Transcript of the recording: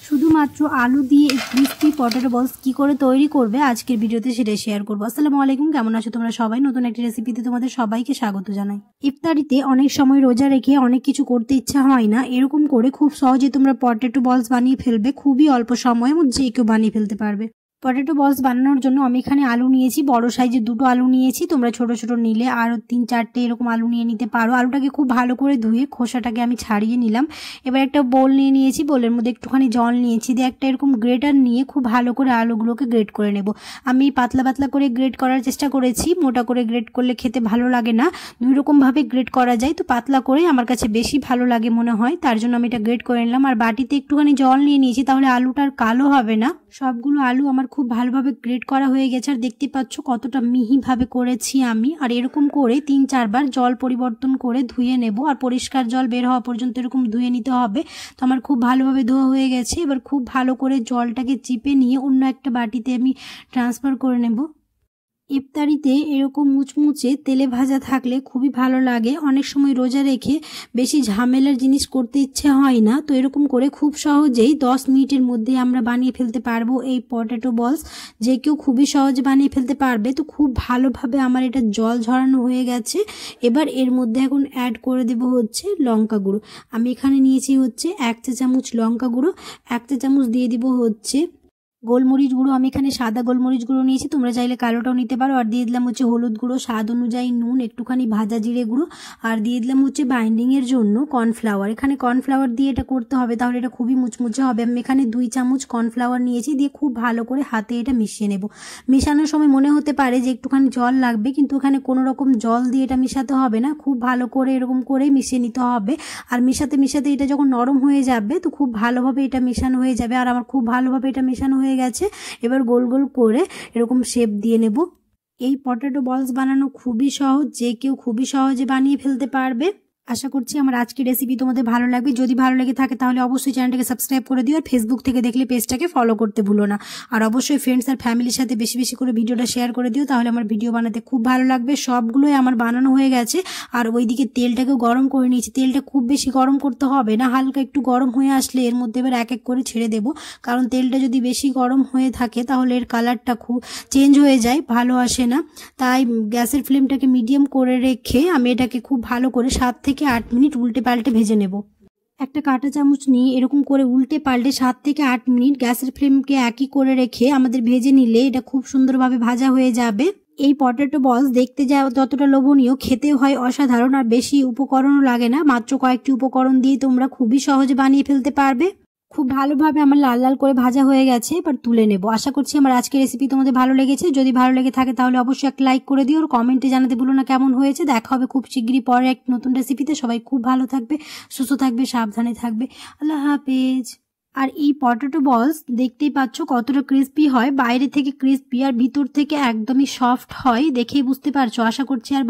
শুধুমাত্র আলু দিয়ে এই ক্রিস্পি পটেটো বলস কি করে তৈরি করবে আজকের ভিডিওতে সেটাই শেয়ার করবো। আসসালামু আলাইকুম, কেমন আছো তোমরা সবাই? নতুন একটি রেসিপিতে তোমাদের সবাইকে স্বাগত জানাই। ইফতারিতে অনেক সময় রোজা রেখে অনেক কিছু করতে ইচ্ছা হয় না, এরকম করে খুব সহজে তোমরা পটেটো বলস বানিয়ে ফেলবে, খুবই অল্প সময়ের মধ্যে যে কেউ বানিয়ে ফেলতে পারবে। পটেটো বলস বানানোর জন্য আমি এখানে আলু নিয়েছি, বড় সাইজের দুটো আলু নিয়েছি। তোমরা ছোট ছোট নিলে আরও 3-4টে এরকম আলু নিয়ে নিতে পারো। আলুটাকে খুব ভালো করে ধুয়ে খোসাটাকে আমি ছাড়িয়ে নিলাম। এবার একটা বোল নিয়ে নিয়েছি, বোলের মধ্যে একটুখানি জল নিয়েছি, দিয়ে একটা এরকম গ্রেটার নিয়ে খুব ভালো করে আলুগুলোকে গ্রেট করে নেব। আমি পাতলা পাতলা করে গ্রেট করার চেষ্টা করেছি, মোটা করে গ্রেট করলে খেতে ভালো লাগে না। দুই রকমভাবে গ্রেট করা যায়, তো পাতলা করে আমার কাছে বেশি ভালো লাগে মনে হয়, তার জন্য আমি এটা গ্রেট করে নিলাম। আর বাটিতে একটুখানি জল নিয়ে নিয়েছি, তাহলে আলুটা আর কালো হবে না। সবগুলো আলু আমার খুব ভালোভাবে গ্রেট করা হয়ে গেছে, আর দেখতে পাচ্ছ কতটা মিহিভাবে করেছি আমি। আর এরকম করে 3-4 বার জল পরিবর্তন করে ধুয়ে নেব, আর পরিষ্কার জল বের হওয়া পর্যন্ত এরকম ধুয়ে নিতে হবে। তো আমার খুব ভালোভাবে ধোয়া হয়ে গেছে। এবার খুব ভালো করে জলটাকে চিপে নিয়ে অন্য একটা বাটিতে আমি ট্রান্সফার করে নেব। ইফতারিতে এরকম মুচমুচে তেলে ভাজা থাকলে খুবই ভালো লাগে। অনেক সময় রোজা রেখে বেশি ঝামেলার জিনিস করতে ইচ্ছে হয় না, তো এরকম করে খুব সহজেই 10 মিনিটের মধ্যে আমরা বানিয়ে ফেলতে পারবো এই পটেটো বলস। যে কেউ খুবই সহজে বানিয়ে ফেলতে পারবে। তো খুব ভালোভাবে আমার এটা জল ঝরানো হয়ে গেছে। এবার এর মধ্যে এখন অ্যাড করে দেব হচ্ছে লঙ্কা গুঁড়ো। আমি এখানে নিয়েছি হচ্ছে 1 চা চামচ লঙ্কা গুঁড়ো, 1 চা চামচ দিয়ে দিব হচ্ছে গোলমরিচ গুঁড়ো। আমি এখানে সাদা গোলমরিচ গুঁড়ো নিয়েছি, তোমরা চাইলে কালোটাও নিতে পারো। আর দিয়ে দিলাম হচ্ছে হলুদ গুঁড়ো, স্বাদ অনুযায়ী নুন, একটুখানি ভাজা জিরে গুঁড়ো, আর দিয়ে দিলাম হচ্ছে বাইন্ডিংয়ের জন্য কর্নফ্লাওয়ার। এখানে কর্নফ্লাওয়ার দিয়ে এটা করতে হবে, তাহলে এটা খুবই মুচমুচে হবে। আমি এখানে 2 চামচ কর্নফ্লাওয়ার নিয়েছি, দিয়ে খুব ভালো করে হাতে এটা মিশিয়ে নেব। মেশানোর সময় মনে হতে পারে যে একটুখানি জল লাগবে, কিন্তু এখানে কোনো রকম জল দিয়ে এটা মেশাতে হবে না। খুব ভালো করে এরকম করে মিশিয়ে নিতে হবে। আর মেশাতে মেশাতে এটা যখন নরম হয়ে যাবে, তো খুব ভালোভাবে এটা মেশানো হয়ে যাবে। আর আমার খুব ভালোভাবে এটা মেশানো হয়ে গেছে। এবার গোল গোল করে এরকম শেপ দিয়ে নেব। এই পটেটো বলস বানানো খুবই সহজ, যে কেউ খুবই সহজে বানিয়ে ফেলতে পারবে। আশা করছি আমার আজকের রেসিপি তোমাদের ভালো লাগবে। যদি ভালো লেগে থাকে তাহলে অবশ্যই চ্যানেলটাকে সাবস্ক্রাইব করে দিও, আর ফেসবুক থেকে দেখলে পেজটাকে ফলো করতে ভুলো না। আর অবশ্যই ফ্রেন্ডস আর ফ্যামিলির সাথে বেশি বেশি করে ভিডিওটা শেয়ার করে দিও, তাহলে আমার ভিডিও বানাতে খুব ভালো লাগবে। সবগুলোই আমার বানানো হয়ে গেছে। আর ওইদিকে তেলটাকেও গরম করে নিয়েছি। তেলটা খুব বেশি গরম করতে হবে না, হালকা একটু গরম হয়ে আসলে এর মধ্যে এবার এক এক করে ছেড়ে দেব। কারণ তেলটা যদি বেশি গরম হয়ে থাকে তাহলে এর কালারটা খুব চেঞ্জ হয়ে যায়, ভালো আসে না। তাই গ্যাসের ফ্লেমটাকে মিডিয়াম করে রেখে আমি এটাকে খুব ভালো করে 7 থেকে 8 মিনিট উল্টে পাল্টে ভেজে নেব। একটা কাঁটা চামচ নিয়ে এরকম করে উল্টে পাল্টে 7 থেকে 8 মিনিট গ্যাসের ফ্লেমকে একই করে রেখে আমাদের ভেজে নিলে এটা খুব সুন্দরভাবে ভাজা হয়ে যাবে। এই পটেটো বলস দেখতে যতটা লোভনীয়, খেতেও হয় অসাধারণ। আর বেশি উপকরণও লাগে না, মাত্র কয়েকটি উপকরণ দিয়ে তোমরা খুবই সহজে বানিয়ে ফেলতে পারবে। খুব ভালোভাবে আমার লাল লাল করে ভাজা হয়ে গেছে, এবার তুলে নেব। আশা করছি আমার আজকের রেসিপি তোমাদের ভালো লেগেছে। যদি ভালো লেগে থাকে তাহলে অবশ্যই একটা লাইক করে দিও, আর কমেন্টে জানাতে ভুলো না কেমন হয়েছে। দেখা হবে খুব শিগগিরই পরে এক নতুন রেসিপিতে। সবাই খুব ভালো থাকবে, সুস্থ থাকবে, সাবধানে থাকবে। আল্লাহ হাফেজ। আর এই পটেটো বলস দেখতেই পাচ্ছ কতটা ক্রিস্পি হয়, বাইরে থেকে ক্রিস্পি আর ভিতর থেকে একদমই সফট হয়, দেখেই বুঝতে পারছো। আশা করছি আর